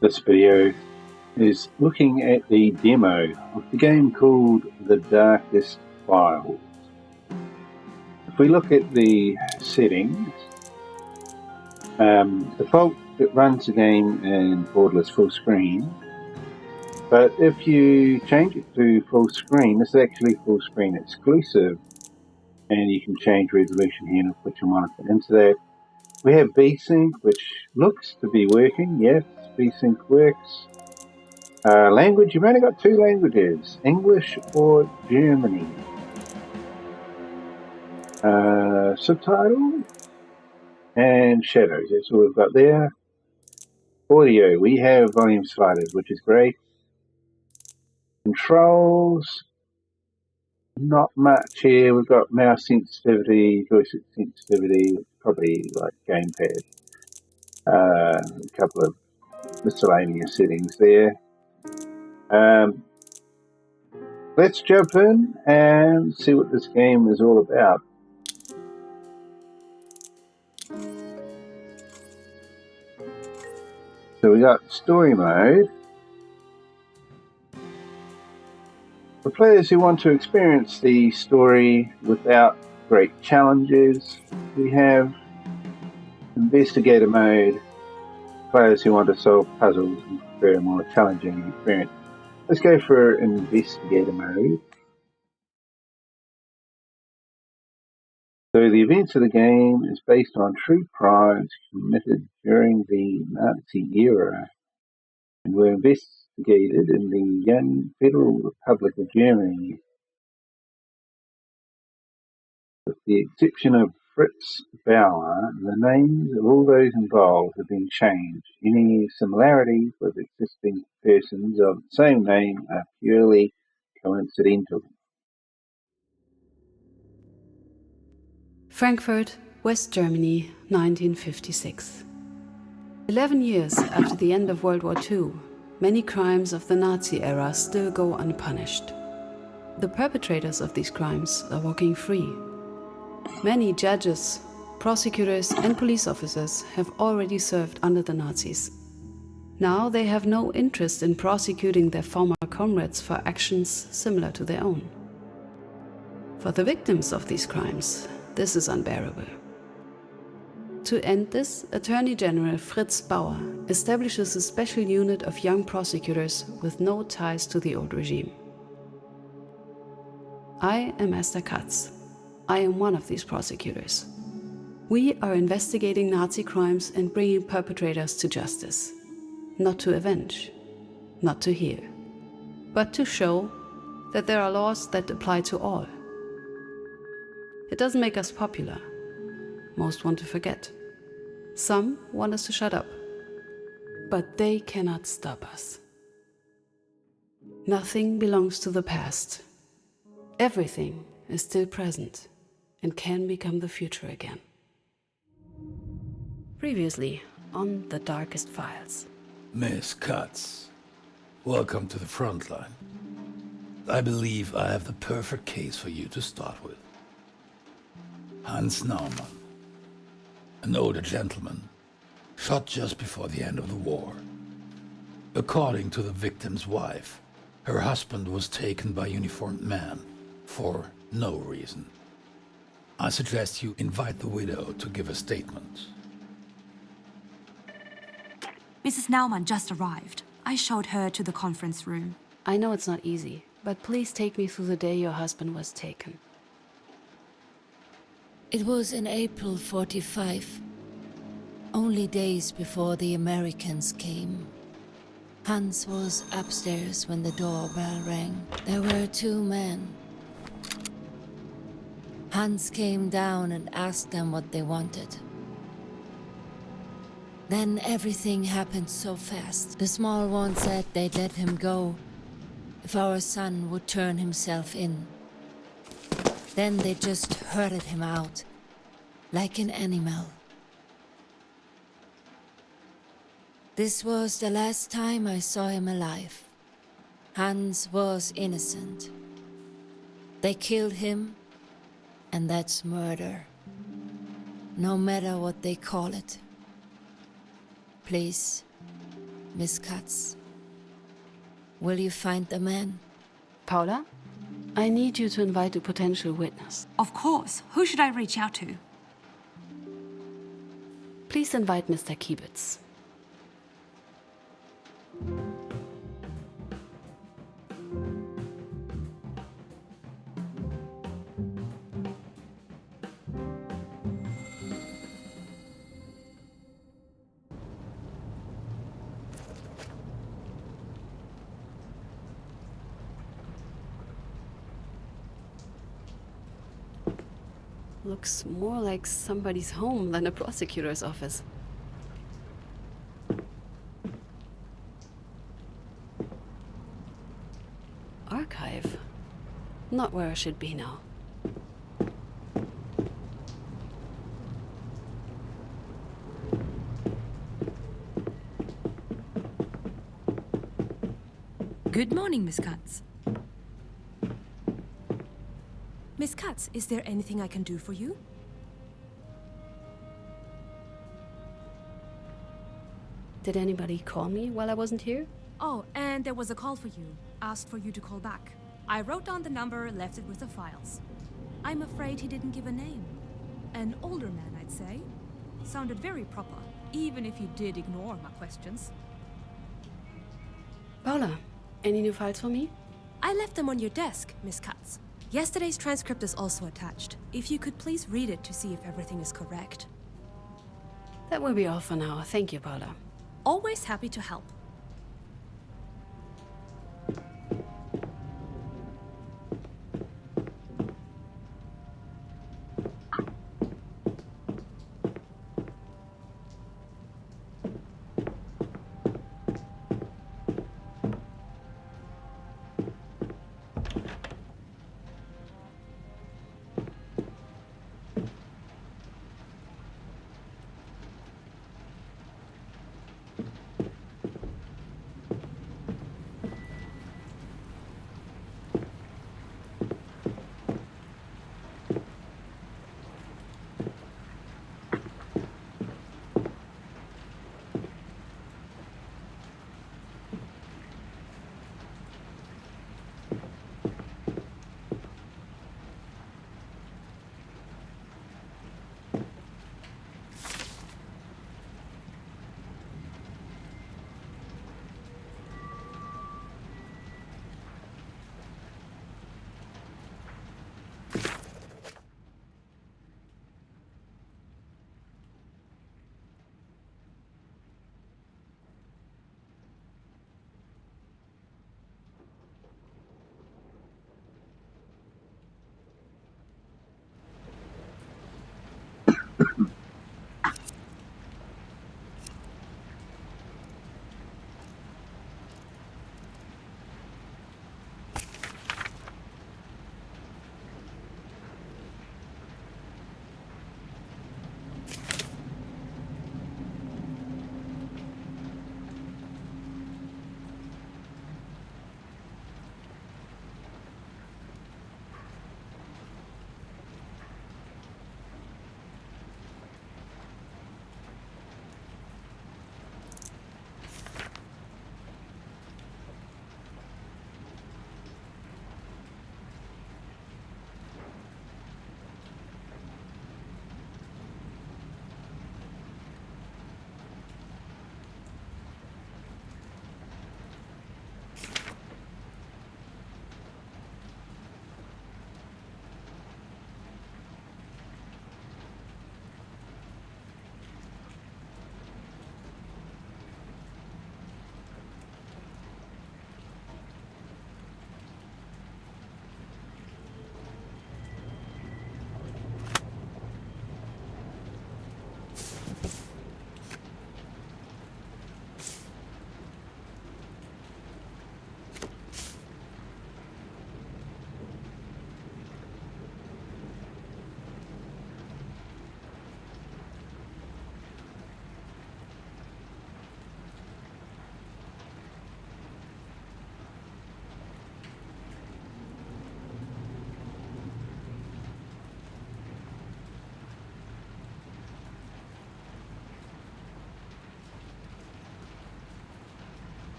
This video is looking at the demo of the game called The Darkest Files. If we look at the settings, default it runs the game in borderless full screen, but if you change it to full screen, this is actually full screen exclusive, and you can change resolution here and put your monitor into that. We have VSync, which looks to be working. Yes, VSync works. Language, you've only got two languages, English or Germany. Subtitle and shadows, that's all we've got there. Audio, we have volume sliders, which is great. Controls, not much here. We've got mouse sensitivity, joystick sensitivity, probably like gamepad. A couple of miscellaneous settings there. Let's jump in and see what this game is all about. So we got story mode. For players who want to experience the story without great challenges, we have investigator mode. Players who want to solve puzzles and prefer a more challenging experience. Let's go for investigator mode. So the events of the game is based on true crimes committed during the Nazi era and were investigated in the young Federal Republic of Germany. With the exception of Fritz Bauer, the names of all those involved have been changed. Any similarities with existing persons of the same name are purely coincidental. Frankfurt, West Germany, 1956. 11 years after the end of World War II, many crimes of the Nazi era still go unpunished. The perpetrators of these crimes are walking free. Many judges, prosecutors, and police officers have already served under the Nazis. Now they have no interest in prosecuting their former comrades for actions similar to their own. For the victims of these crimes, this is unbearable. To end this, Attorney General Fritz Bauer establishes a special unit of young prosecutors with no ties to the old regime. I am Esther Katz. I am one of these prosecutors. We are investigating Nazi crimes and bringing perpetrators to justice. Not to avenge, not to heal, but to show that there are laws that apply to all. It doesn't make us popular. Most want to forget. Some want us to shut up. But they cannot stop us. Nothing belongs to the past. Everything is still present and can become the future again. Previously on The Darkest Files. Miss Katz, welcome to the front line. I believe I have the perfect case for you to start with. Hans Naumann, an older gentleman, shot just before the end of the war. According to the victim's wife, her husband was taken by a uniformed man for no reason. I suggest you invite the widow to give a statement. Mrs. Naumann just arrived. I showed her to the conference room. I know it's not easy, but please take me through the day your husband was taken. It was in April 45, only days before the Americans came. Hans was upstairs when the doorbell rang. There were two men. Hans came down and asked them what they wanted. Then everything happened so fast. The small one said they'd let him go if our son would turn himself in. Then they just herded him out, like an animal. This was the last time I saw him alive. Hans was innocent. They killed him, and that's murder. No matter what they call it. Please, Miss Katz, will you find the man? Paula, I need you to invite a potential witness. Of course. Who should I reach out to? Please invite Mr. Kiebitz. Looks more like somebody's home than a prosecutor's office. Archive. Not where I should be now. Good morning, Miss Katz. Miss Katz, is there anything I can do for you? Did anybody call me while I wasn't here? Oh, and there was a call for you. Asked for you to call back. I wrote down the number, left it with the files. I'm afraid he didn't give a name. An older man, I'd say. Sounded very proper, even if he did ignore my questions. Paula, any new files for me? I left them on your desk, Miss Katz. Yesterday's transcript is also attached. If you could please read it to see if everything is correct. That will be all for now. Thank you, Paula. Always happy to help.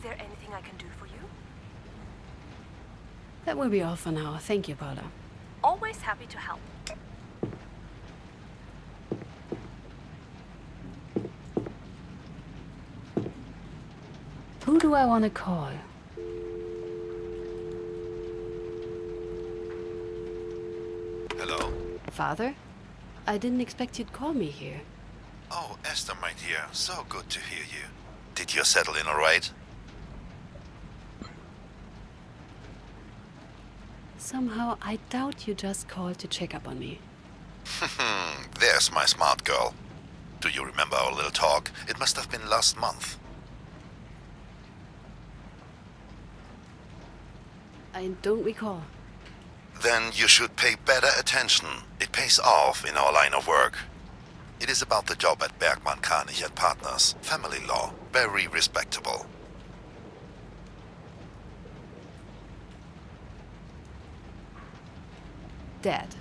there anything I can do for you? That will be all for now. Thank you, Paula. Always happy to help. Who do I want to call? Hello? Father? I didn't expect you'd call me here. Oh, Esther, my dear. So good to hear you. Did you settle in all right? Somehow, I doubt you just called to check up on me. There's my smart girl. Do you remember our little talk? It must have been last month. I don't recall. Then you should pay better attention. It pays off in our line of work. It is about the job at Bergmann, Kranich and Partners. Family law. Very respectable. Dad,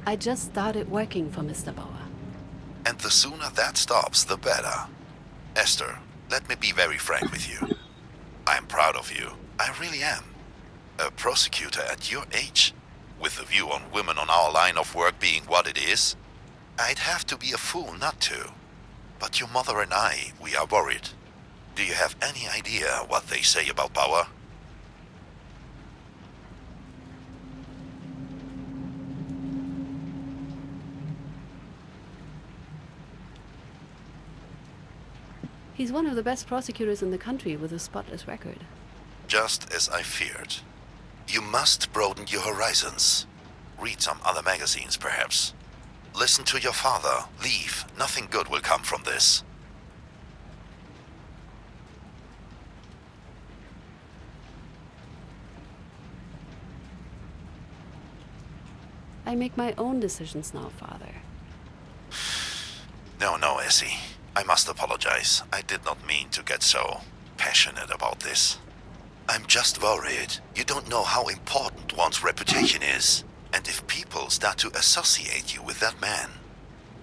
I just started working for Mr. Bauer. And the sooner that stops, the better. Esther, let me be very frank with you. I'm proud of you. I really am. A prosecutor at your age, with the view on women on our line of work being what it is, I'd have to be a fool not to. But your mother and I, we are worried. Do you have any idea what they say about Bauer? He's one of the best prosecutors in the country with a spotless record. Just as I feared. You must broaden your horizons. Read some other magazines, perhaps. Listen to your father. Leave. Nothing good will come from this. I make my own decisions now, Father. No, Essie. I must apologize. I did not mean to get so passionate about this. I'm just worried. You don't know how important one's reputation is. And if people start to associate you with that man.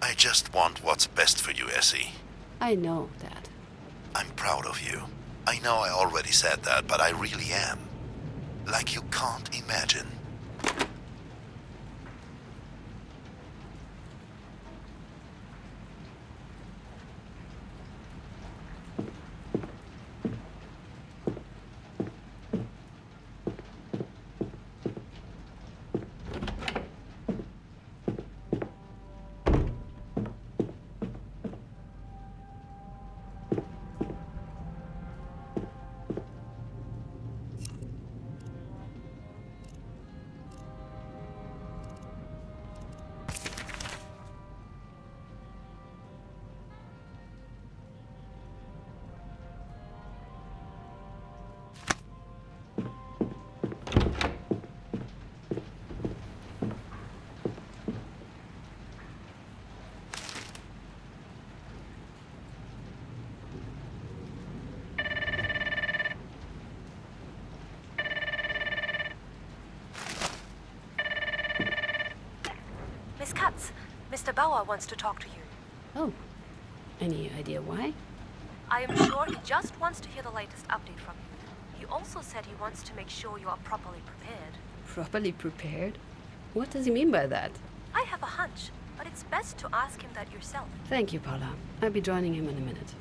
I just want what's best for you, Essie. I know, Dad. I'm proud of you. I know I already said that, but I really am. Like you can't imagine. Miss Katz, Mr. Bauer wants to talk to you. Oh, any idea why? I am sure he just wants to hear the latest update from you. He also said he wants to make sure you are properly prepared. Properly prepared? What does he mean by that? I have a hunch, but it's best to ask him that yourself. Thank you, Paula. I'll be joining him in a minute.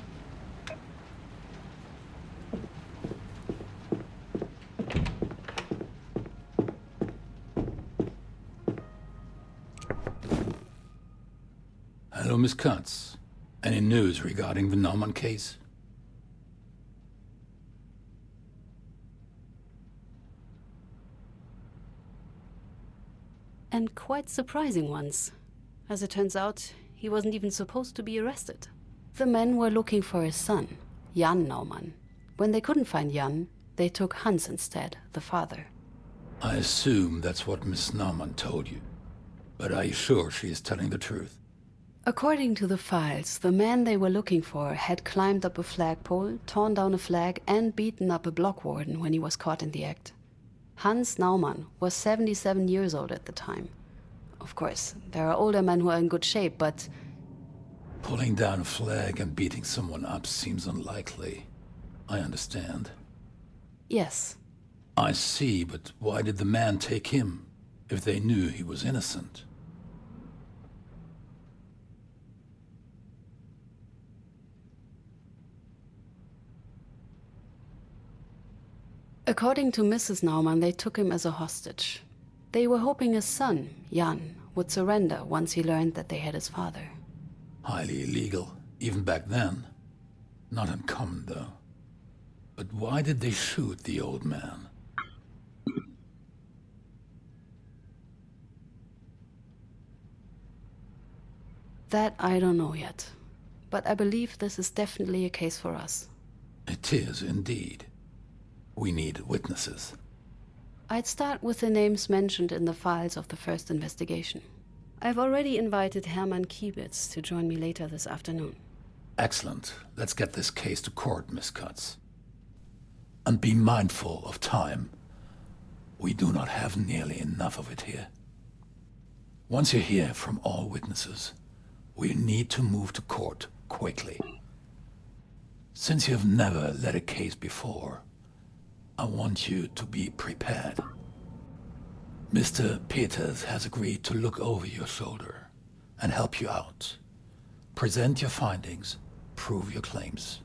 Hello, Miss Katz. Any news regarding the Naumann case? And quite surprising ones. As it turns out, he wasn't even supposed to be arrested. The men were looking for his son, Jan Naumann. When they couldn't find Jan, they took Hans instead, the father. I assume that's what Miss Naumann told you. But are you sure she is telling the truth? According to the files, the man they were looking for had climbed up a flagpole, torn down a flag, and beaten up a block warden when he was caught in the act. Hans Naumann was 77 years old at the time. Of course, there are older men who are in good shape, but... Pulling down a flag and beating someone up seems unlikely. I understand. Yes. I see, but why did the man take him, if they knew he was innocent? According to Mrs. Naumann, they took him as a hostage. They were hoping his son, Jan, would surrender once he learned that they had his father. Highly illegal, even back then. Not uncommon, though. But why did they shoot the old man? That I don't know yet. But I believe this is definitely a case for us. It is, indeed. We need witnesses. I'd start with the names mentioned in the files of the first investigation. I've already invited Hermann Kiebitz to join me later this afternoon. Excellent. Let's get this case to court, Miss Cutts. And be mindful of time. We do not have nearly enough of it here. Once you hear from all witnesses, we need to move to court quickly. Since you have never led a case before, I want you to be prepared. Mr. Peters has agreed to look over your shoulder and help you out. Present your findings, prove your claims.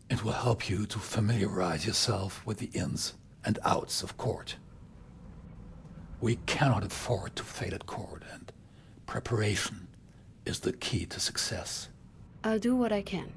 It will help you to familiarize yourself with the ins and outs of court. We cannot afford to fail at court, and preparation is the key to success. I'll do what I can.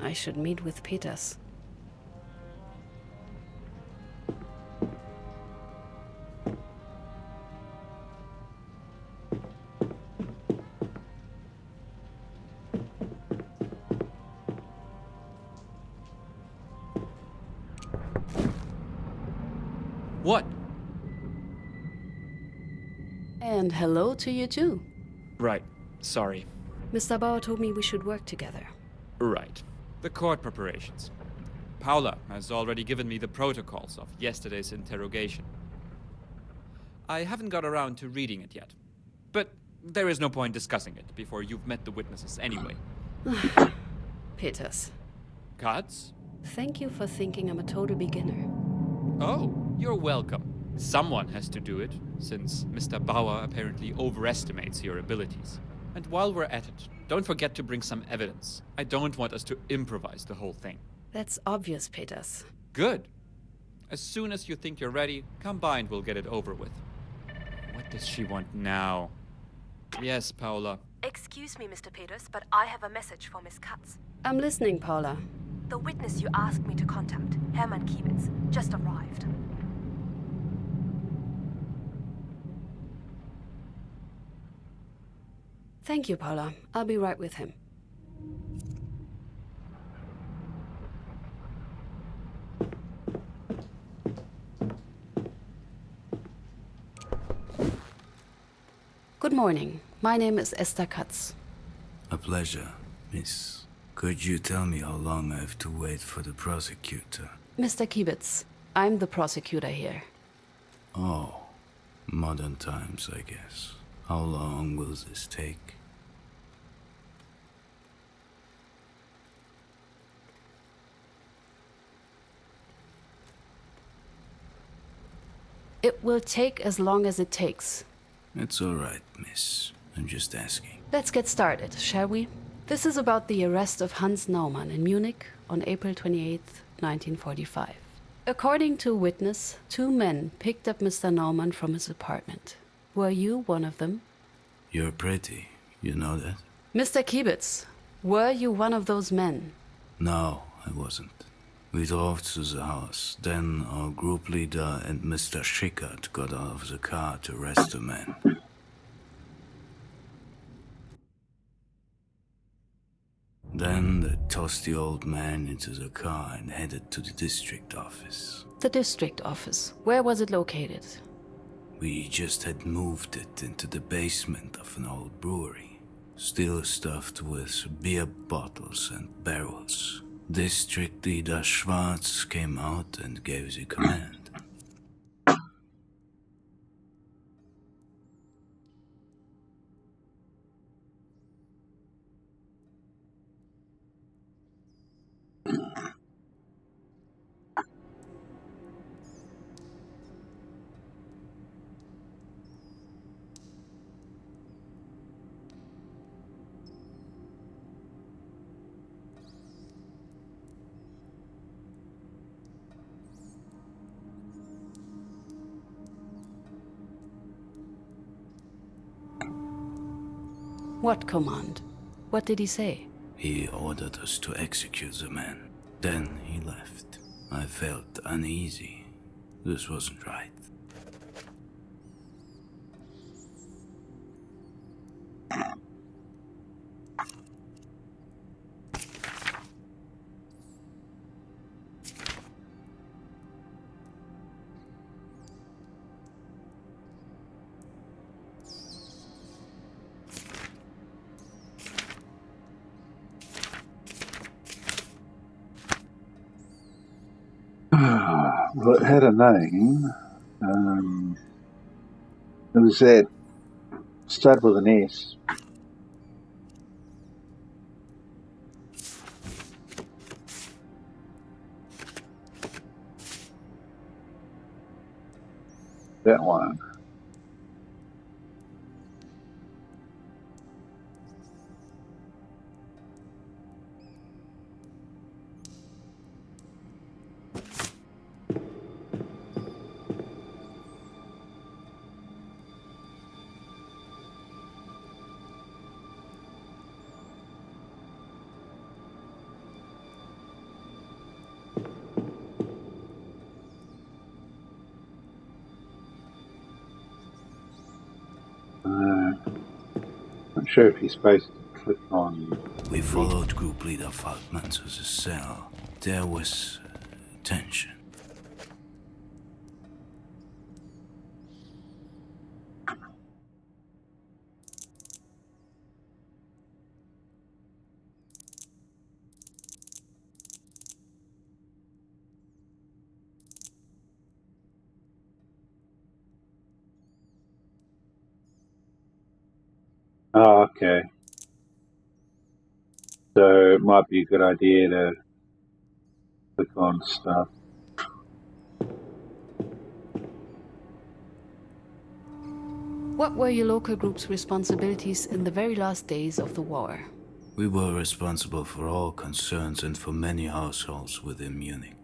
I should meet with Peters. What? And hello to you too. Right. Sorry. Mr. Bauer told me we should work together. Right. The court preparations. Paula has already given me the protocols of yesterday's interrogation. I haven't got around to reading it yet. But there is no point discussing it before you've met the witnesses anyway. Peters, Cutts? thank you for thinking I'm a total beginner. Oh, you're welcome. Someone has to do it, since Mr. Bauer apparently overestimates your abilities. And while we're at it, don't forget to bring some evidence. I don't want us to improvise the whole thing. That's obvious, Peters. Good. As soon as you think you're ready, come by and we'll get it over with. What does she want now? Yes, Paula. Excuse me, Mr. Peters, but I have a message for Miss Cutts. I'm listening, Paula. The witness you asked me to contact, Hermann Kiebitz, just arrived. Thank you, Paula. I'll be right with him. Good morning. My name is Esther Cutts. A pleasure, miss. Could you tell me how long I have to wait for the prosecutor? Mr. Kiebitz, I'm the prosecutor here. Oh, modern times, I guess. How long will this take? It will take as long as it takes. It's all right, miss. I'm just asking. Let's get started, shall we? This is about the arrest of Hans Naumann in Munich on April 28, 1945. According to a witness, 2 men picked up Mr. Naumann from his apartment. Were you one of them? You're pretty, you know that? Mr. Kiebitz, were you one of those men? No, I wasn't. We drove to the house. Then our group leader and Mr. Schickert got out of the car to arrest the man. Then they tossed the old man into the car and headed to the district office. The district office. Where was it located? We just had moved it into the basement of an old brewery, still stuffed with beer bottles and barrels. District leader Schwarz came out and gave the command. What command? What did he say? He ordered us to execute the man. Then he left. I felt uneasy. This wasn't right. Well, it had a name. It was that started with an S. That one. Not sure if you're supposed to click on. We followed group leader Falkman to the cell. There was tension. Oh, okay. So it might be a good idea to click on stuff. What were your local group's responsibilities in the very last days of the war? We were responsible for all concerns and for many households within Munich.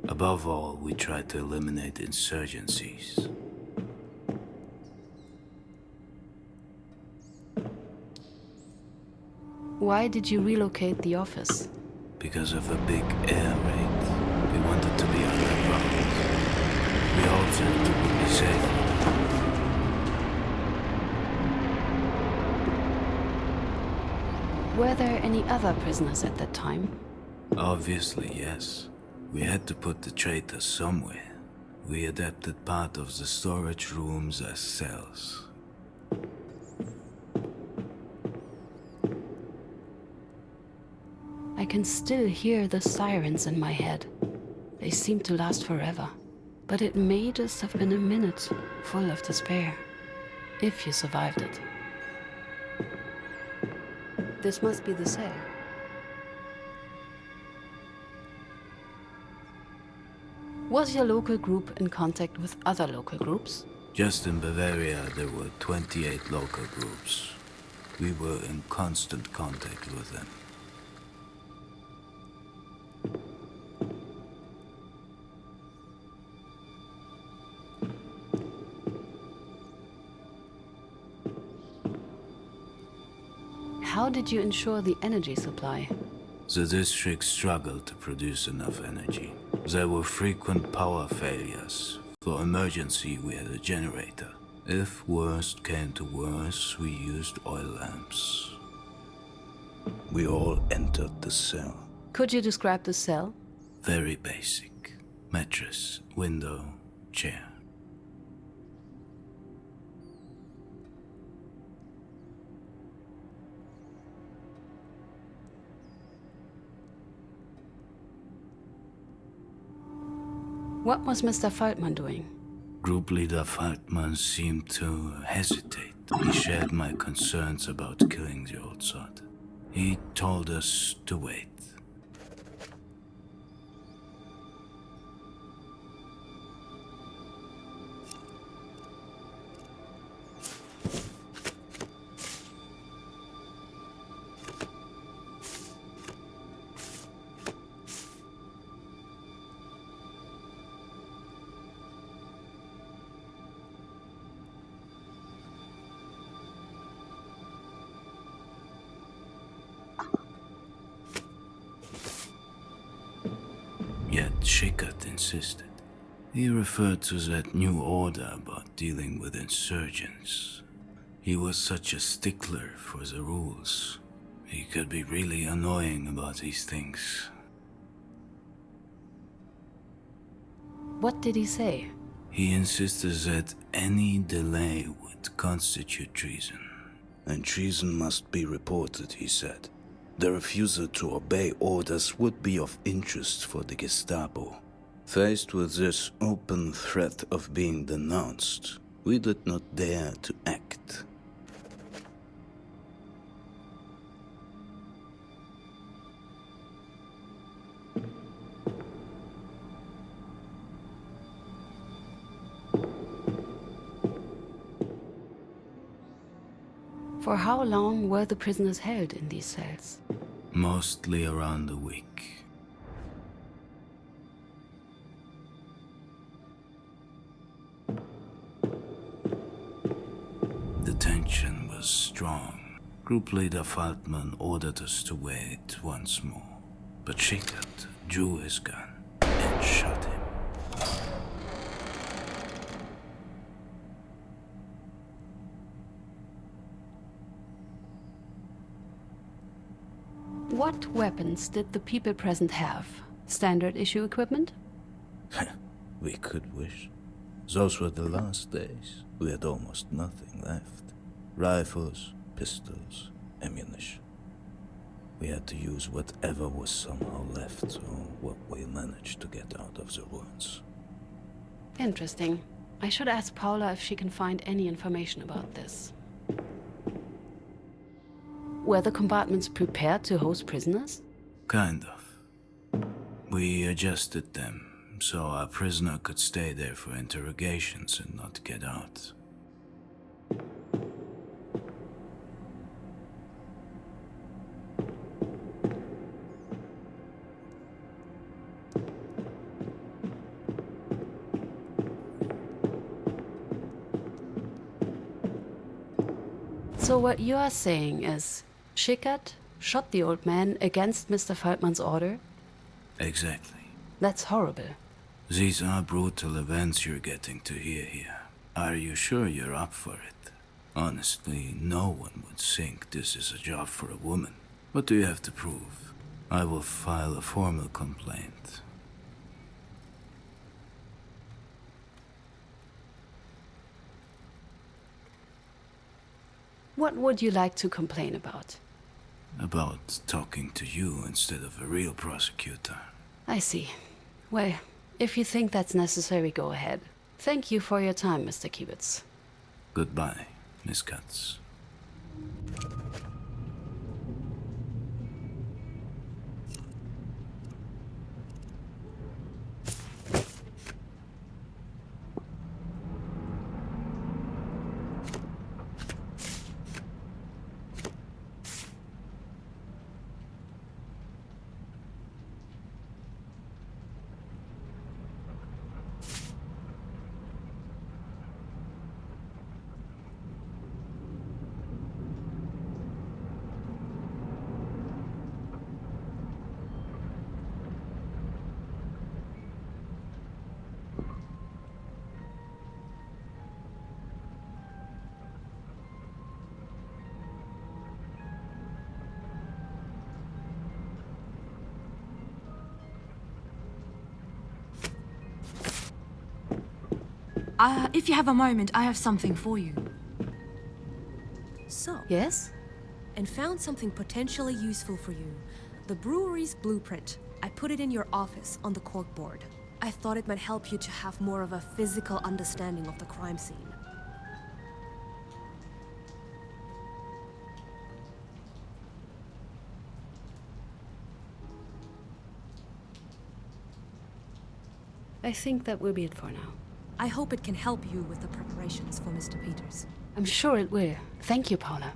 Above all, we tried to eliminate insurgencies. Why did you relocate the office? Because of a big air raid. We wanted to be underground. We also had to be safe. Were there any other prisoners at that time? Obviously, yes. We had to put the traitors somewhere. We adapted part of the storage rooms as cells. I can still hear the sirens in my head. They seem to last forever. But it may just have been a minute full of despair. If you survived it. This must be the cell. Was your local group in contact with other local groups? Just in Bavaria, there were 28 local groups. We were in constant contact with them. How did you ensure the energy supply? The district struggled to produce enough energy. There were frequent power failures. For emergency, we had a generator. If worst came to worst, we used oil lamps. We all entered the cell. Could you describe the cell? Very basic. Mattress, window, chair. What was Mr. Faltman doing? Group leader Faltman seemed to hesitate. He shared my concerns about killing the old sod. He told us to wait. Yet Shikat insisted. He referred to that new order about dealing with insurgents. He was such a stickler for the rules. He could be really annoying about these things. What did he say? He insisted that any delay would constitute treason. And treason must be reported, he said. The refusal to obey orders would be of interest for the Gestapo. Faced with this open threat of being denounced, we did not dare to act. For how long were the prisoners held in these cells? Mostly around a week. The tension was strong. Group leader Faltman ordered us to wait once more. But Shikat drew his gun and shot him. What weapons did the people present have? Standard issue equipment? We could wish. Those were the last days. We had almost nothing left. Rifles, pistols, ammunition. We had to use whatever was somehow left, or what we managed to get out of the ruins. Interesting. I should ask Paula if she can find any information about this. Were the compartments prepared to host prisoners? Kind of. We adjusted them, so our prisoner could stay there for interrogations and not get out. So what you are saying is, Shikat shot the old man against Mr. Faltman's order? Exactly. That's horrible. These are brutal events you're getting to hear here. Are you sure you're up for it? Honestly, no one would think this is a job for a woman. What do you have to prove? I will file a formal complaint. What would you like to complain about? About talking to you instead of a real prosecutor. I see. Well, if you think that's necessary, go ahead. Thank you for your time, Mr. Kibitz. Goodbye, Miss Katz. If you have a moment, I have something for you. So, Yes? and found something potentially useful for you. The brewery's blueprint. I put it in your office on the corkboard. I thought it might help you to have more of a physical understanding of the crime scene. I think that will be it for now. I hope it can help you with the preparations for Mr. Peters. I'm sure it will. Thank you, Paula.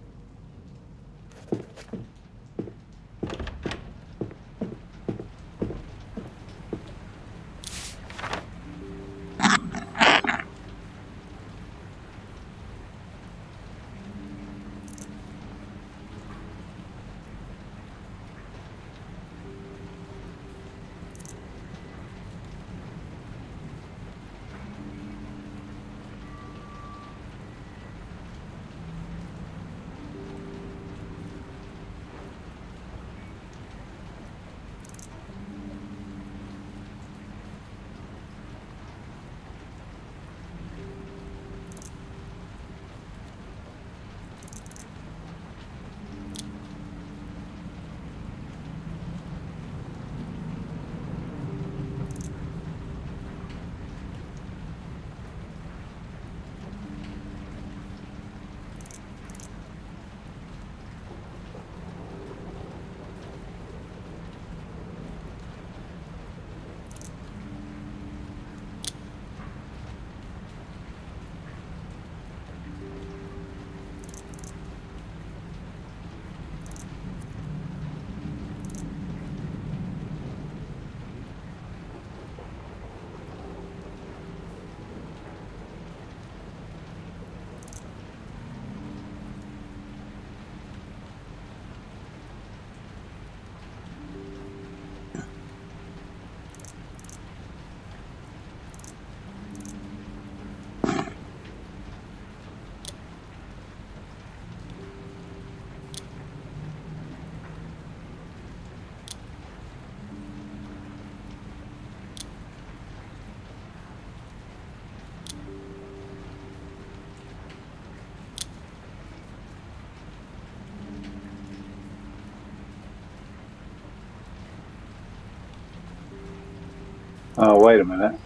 Oh, wait a minute.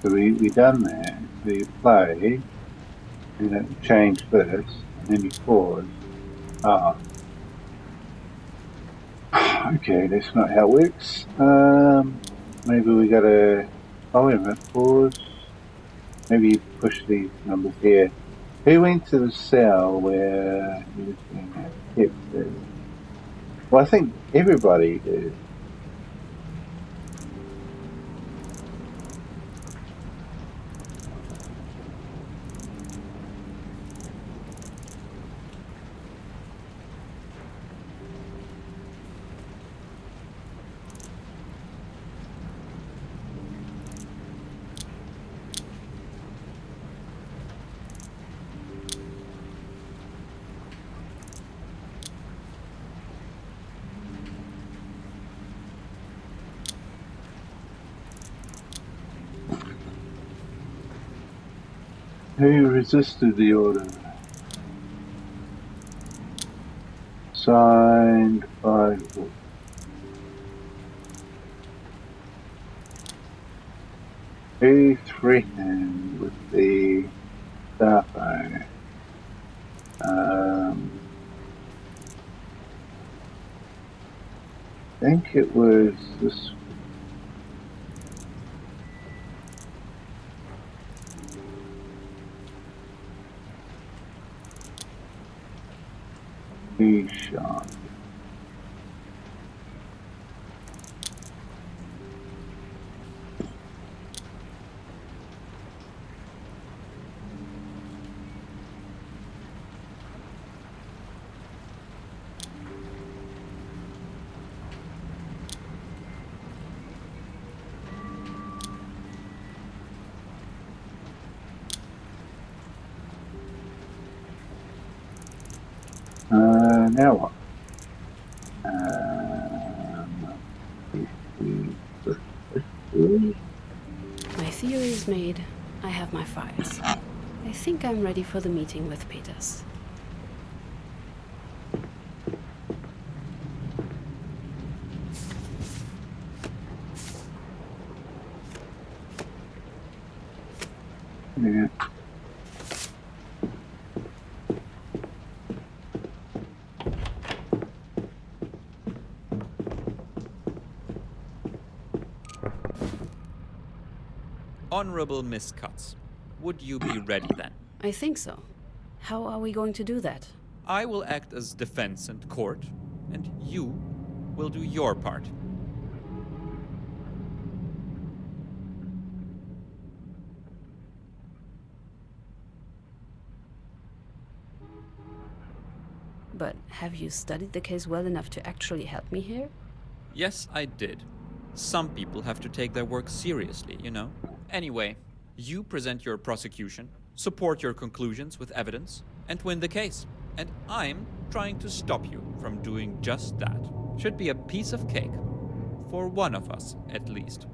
So we done that. So you play, and it change first, and then you pause. Ah. Okay, that's not how it works. Maybe we gotta... Oh, wait a minute. Pause. Maybe you push these numbers here. Who went to the cell where he was being kept? Well, I think everybody did. Who resisted the order? Signed by who? Who threatened with the Starfire? I think it was this. Who shot? Now what? My theory is made, I have my files. I think I'm ready for the meeting with Peters. Yeah. Honorable Miss Cutts, would you be ready then? I think so. How are we going to do that? I will act as defense and court, and you will do your part. But have you studied the case well enough to actually help me here? Yes, I did. Some people have to take their work seriously, you know. Anyway, you present your prosecution, support your conclusions with evidence, and win the case. And I'm trying to stop you from doing just that. Should be a piece of cake. For one of us, at least.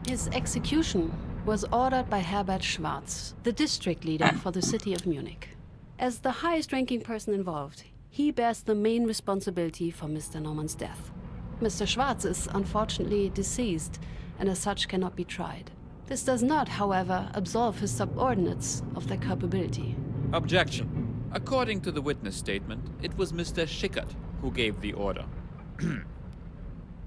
His execution was ordered by Herbert Schwarz, the district leader for the city of Munich. As the highest-ranking person involved, he bears the main responsibility for Mr. Norman's death. Mr. Schwarz is unfortunately deceased, and as such cannot be tried. This does not, however, absolve his subordinates of their culpability. Objection. According to the witness statement, it was Mr. Schickert who gave the order.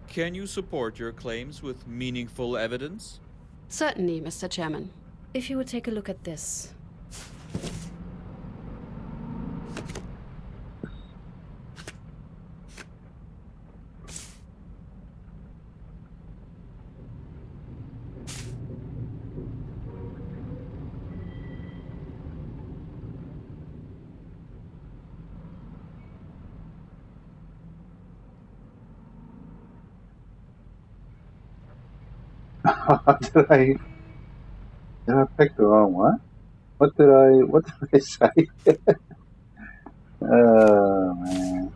Can you support your claims with meaningful evidence? Certainly, Mr. Chairman. If you would take a look at this. Did I pick the wrong one? What did I say? Oh man.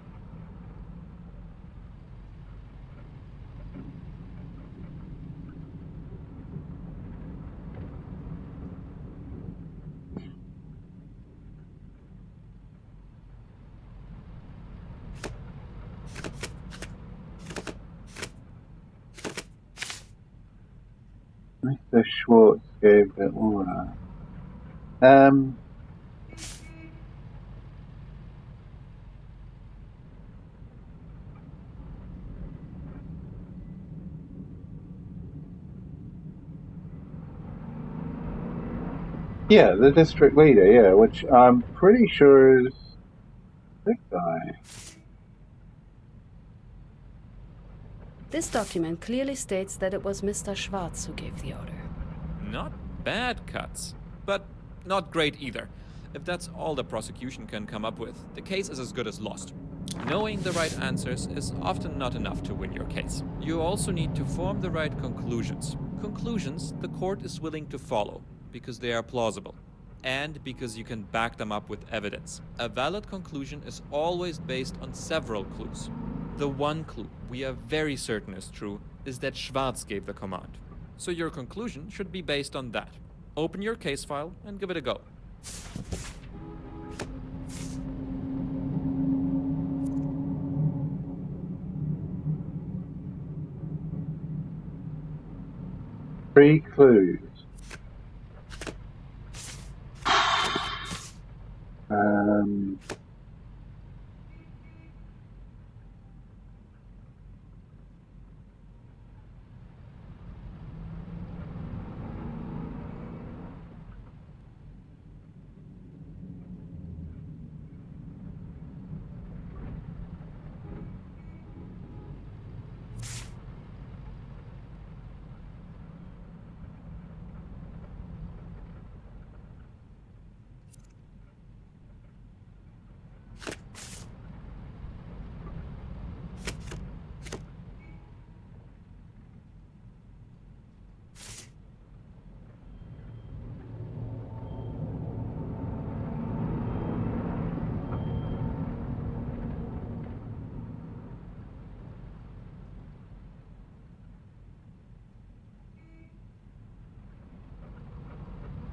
Mr. Schwartz gave the order. Yeah, the district leader, yeah, which I'm pretty sure is this guy. This document clearly states that it was Mr. Schwarz who gave the order. Not bad, Cuts. But not great either. If that's all the prosecution can come up with, the case is as good as lost. Knowing the right answers is often not enough to win your case. You also need to form the right conclusions. Conclusions the court is willing to follow, because they are plausible. And because you can back them up with evidence. A valid conclusion is always based on several clues. The one clue we are very certain is true is that Schwarz gave the command. So your conclusion should be based on that. Open your case file and give it a go. Three clues.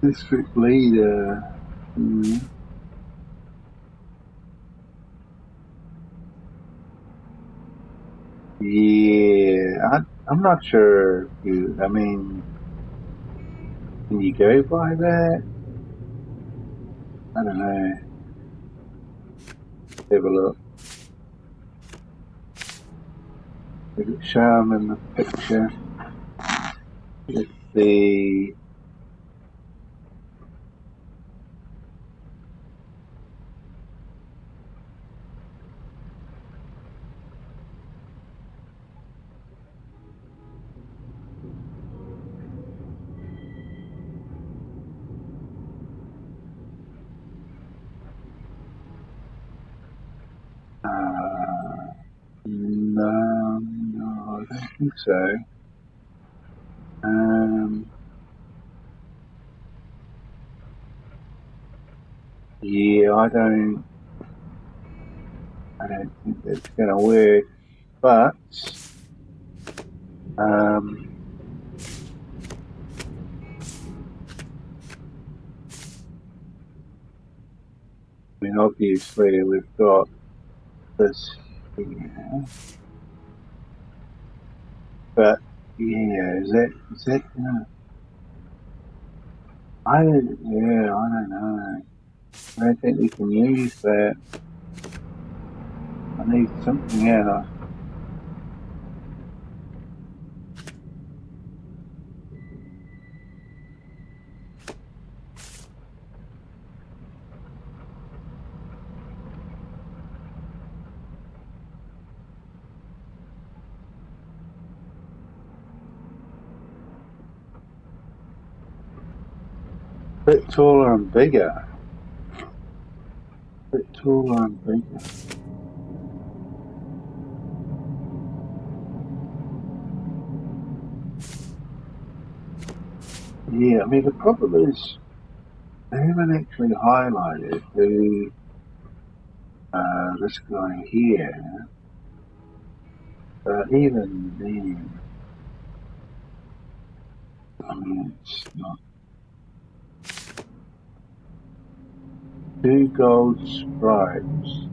District leader. Yeah, I'm not sure. I mean, can you go by that? I don't know. Have a look. Does it show them in the picture? Let's see. No, I don't think so. Yeah, I don't think that's gonna work. But I mean, obviously we've got this here, but yeah, is that gonna? I don't know. I don't think we can use that. I need something else. Bit taller and bigger. Bit taller and bigger. Yeah, I mean the problem is they haven't actually highlighted who this guy here. But even then, I mean it's not. 2 gold stripes.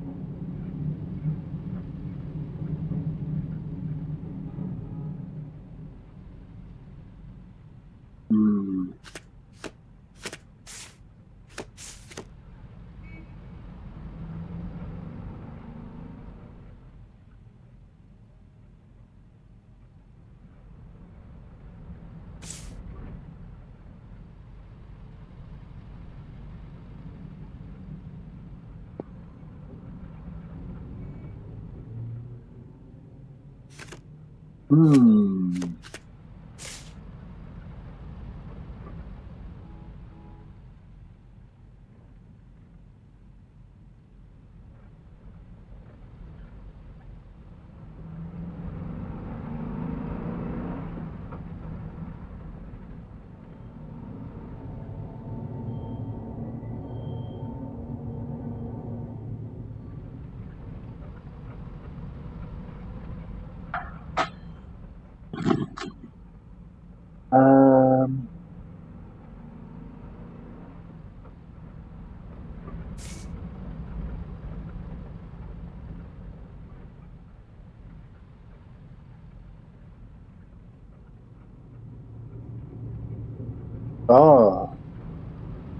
Hmm. Hmm. Um. Oh,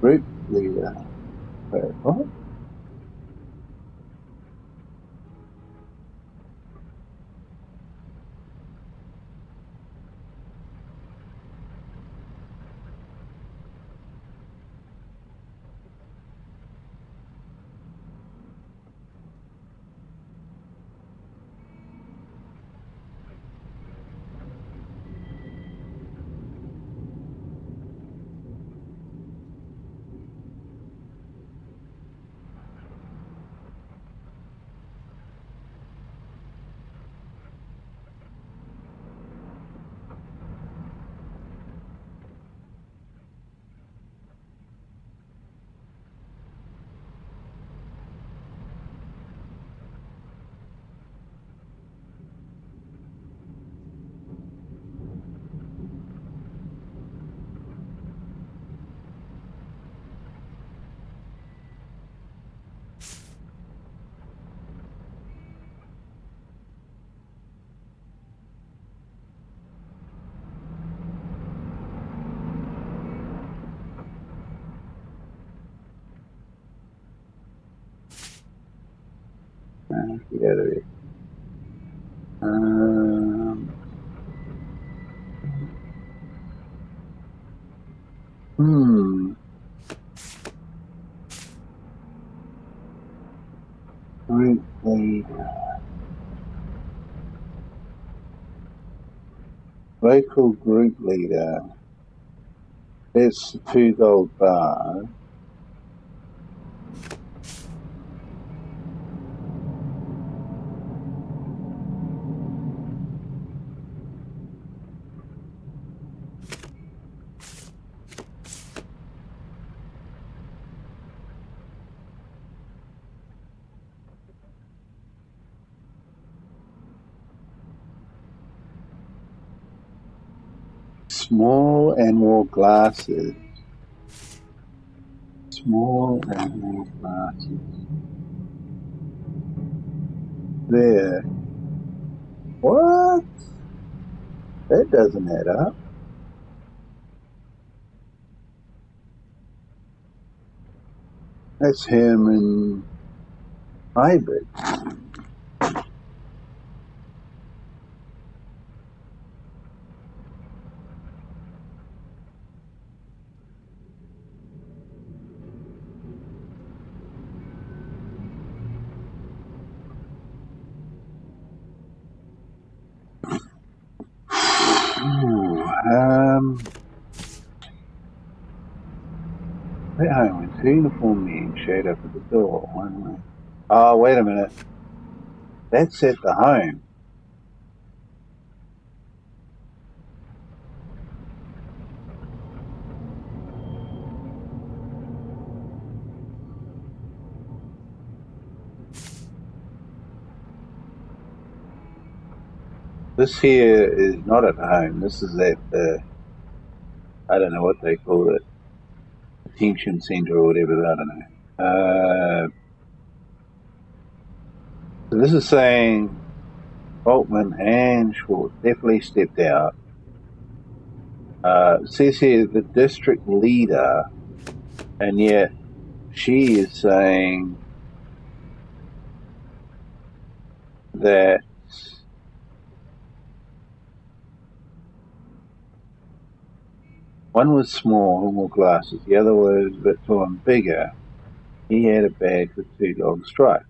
group leader. Wait, what? Get out of there. Group leader. Local group leader. It's the 2 gold bars. Small and more glasses. Small and more glasses. There. What? That doesn't add up. That's him and hybrid. That home, two uniformed men showed up at the door. Oh, wait a minute. That's at the home. This here is not at the home. This is at the, I don't know what they call it, detention center or whatever. I don't know. So this is saying Boltman and Schwartz definitely stepped out. It says here the district leader, and yet she is saying that one was small, more glasses. The other was a bit taller and bigger. He had a badge with 2 long stripes.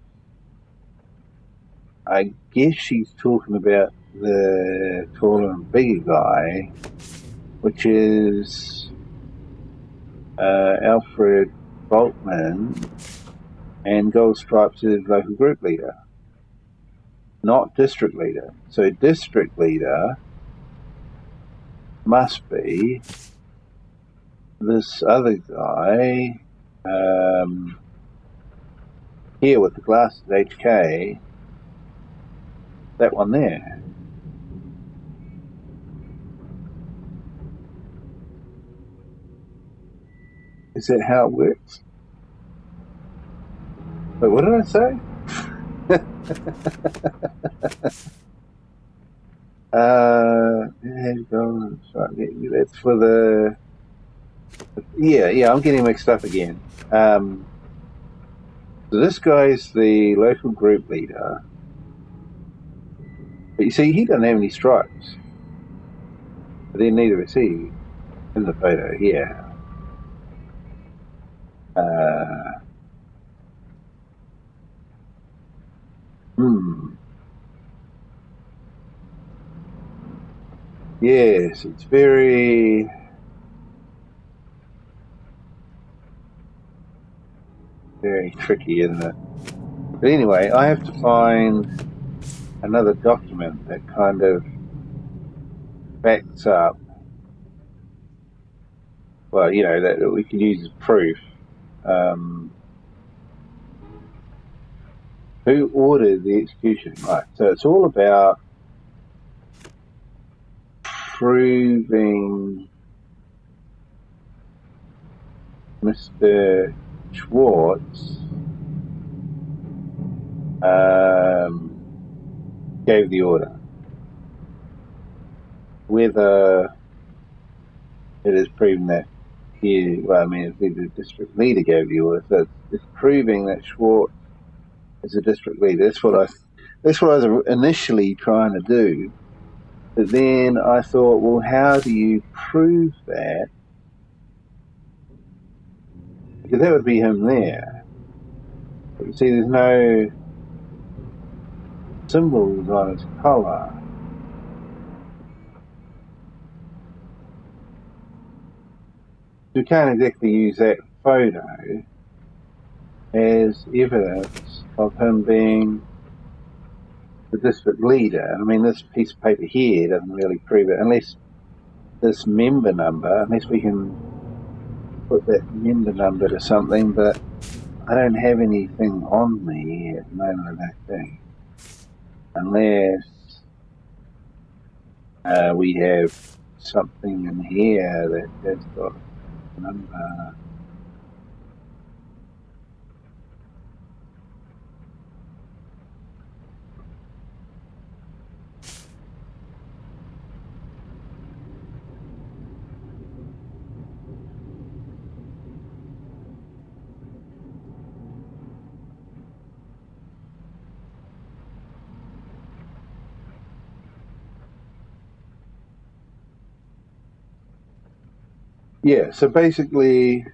I guess she's talking about the taller and bigger guy, which is Alfred Boltman, and Gold Stripes is local group leader, not district leader. So district leader must be this other guy here with the glasses, HK, that one there. Is that how it works? Wait, what did I say? That's for the... Yeah, I'm getting mixed up again. So this guy's the local group leader. But you see, he doesn't have any stripes. But then neither is he in the photo here. Yes, it's very... very tricky, isn't it? But anyway, I have to find another document that kind of backs up, well, you know, that we can use as proof. Who ordered the execution? Right, so it's all about proving Mr. Schwartz gave the order. Whether it is proven that he, well, I mean, if the district leader gave the order, so it's proving that Schwartz as a district leader. That's what I was initially trying to do. But then I thought, well, how do you prove that? Because that would be him there. But you see, there's no symbols on his collar. You can't exactly use that photo as evidence of him being the district leader. I mean, this piece of paper here doesn't really prove it, unless this member number, unless we can put that member number to something, but I don't have anything on me at the moment, I don't think. Unless we have something in here that has got a number. Yeah, so basically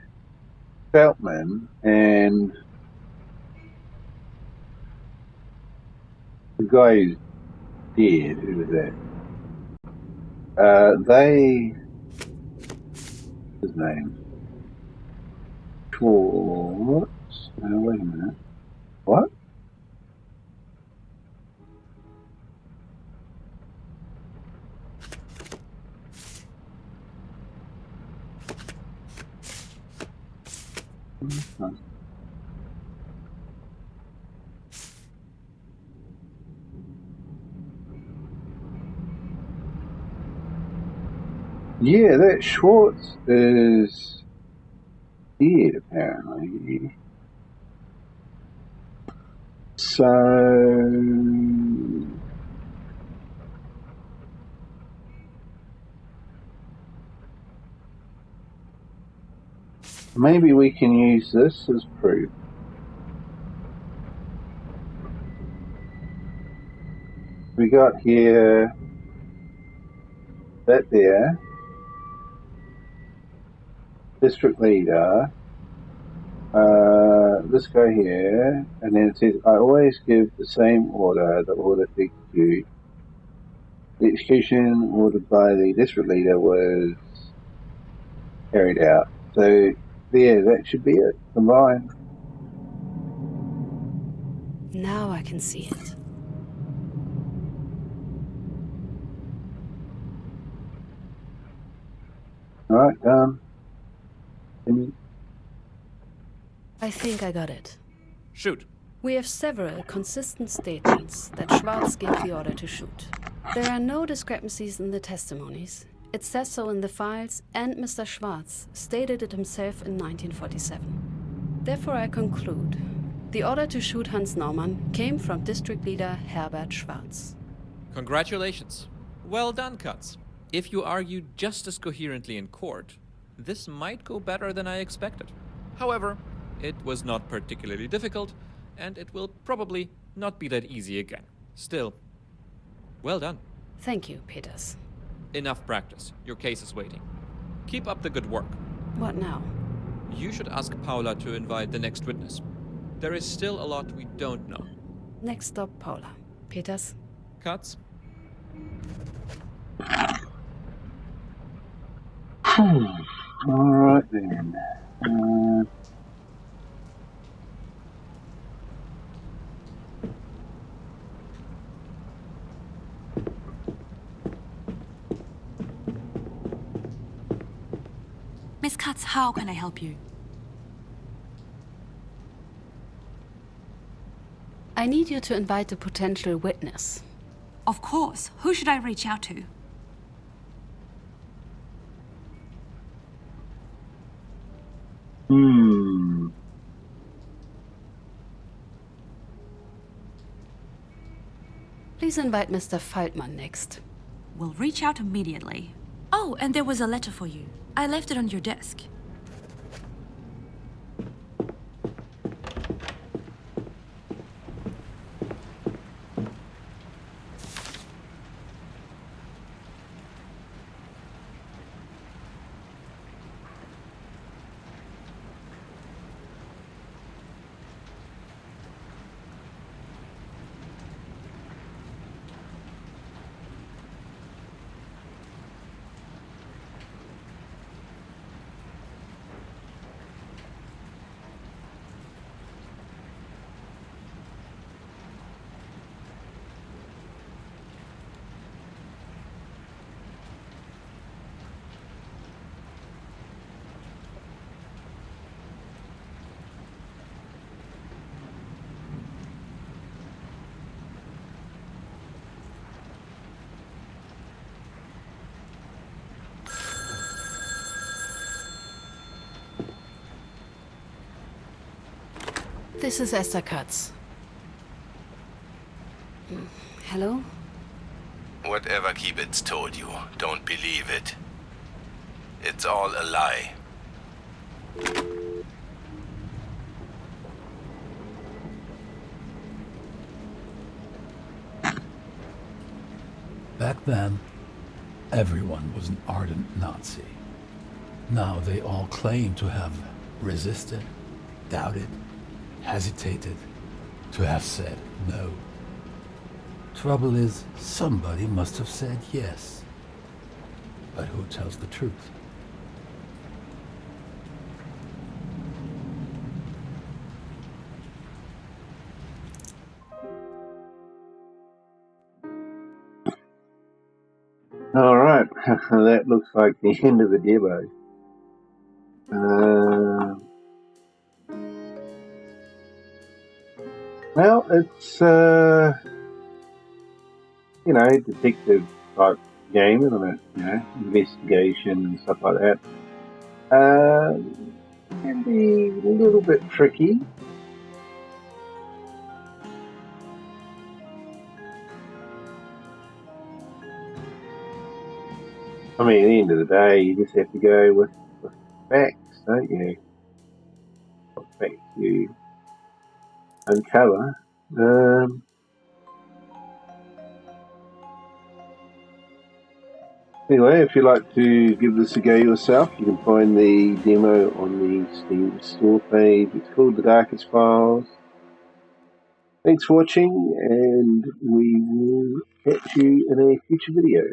Feltman and the guy who's dead, who was that? His name? Schwartz? No, wait a minute. What? Yeah, that Schwartz is dead, apparently. So maybe we can use this as proof. We got here that there, district leader, this guy here, and then it says, I always give the same order, the order to execute. The execution ordered by the district leader was carried out. So there, that should be it, combined. Now I can see it. Alright, done. I think I got it. Shoot. We have several consistent statements that Schwartz gave the order to shoot. There are no discrepancies in the testimonies. It says so in the files, and Mr. Schwartz stated it himself in 1947. Therefore, I conclude the order to shoot Hans Naumann came from District Leader Herbert Schwartz. Congratulations. Well done, Katz. If you argued just as coherently in court, this might go better than I expected. However, it was not particularly difficult, and it will probably not be that easy again. Still, well done. Thank you, Peters. Enough practice. Your case is waiting. Keep up the good work. What now? You should ask Paula to invite the next witness. There is still a lot we don't know. Next stop, Paula. Peters? Katz? Alright then. Miss Katz, how can I help you? I need you to invite a potential witness. Of course. Who should I reach out to? Please invite Mr. Feldman next. We'll reach out immediately. Oh, and there was a letter for you. I left it on your desk. This is Esther Katz. Hello? Whatever Kibitz told you, don't believe it. It's all a lie. Back then, everyone was an ardent Nazi. Now they all claim to have resisted, doubted, hesitated, to have said no. Trouble is, somebody must have said yes. But who tells the truth? All right, that looks like the end of the demo. Well, it's detective type game, isn't it? Investigation and stuff like that. Can be a little bit tricky. I mean, at the end of the day, you just have to go with facts, don't you? What facts you uncover. Anyway, if you'd like to give this a go yourself, you can find the demo on the Steam store page. It's called The Darkest Files. Thanks for watching, and we will catch you in a future video.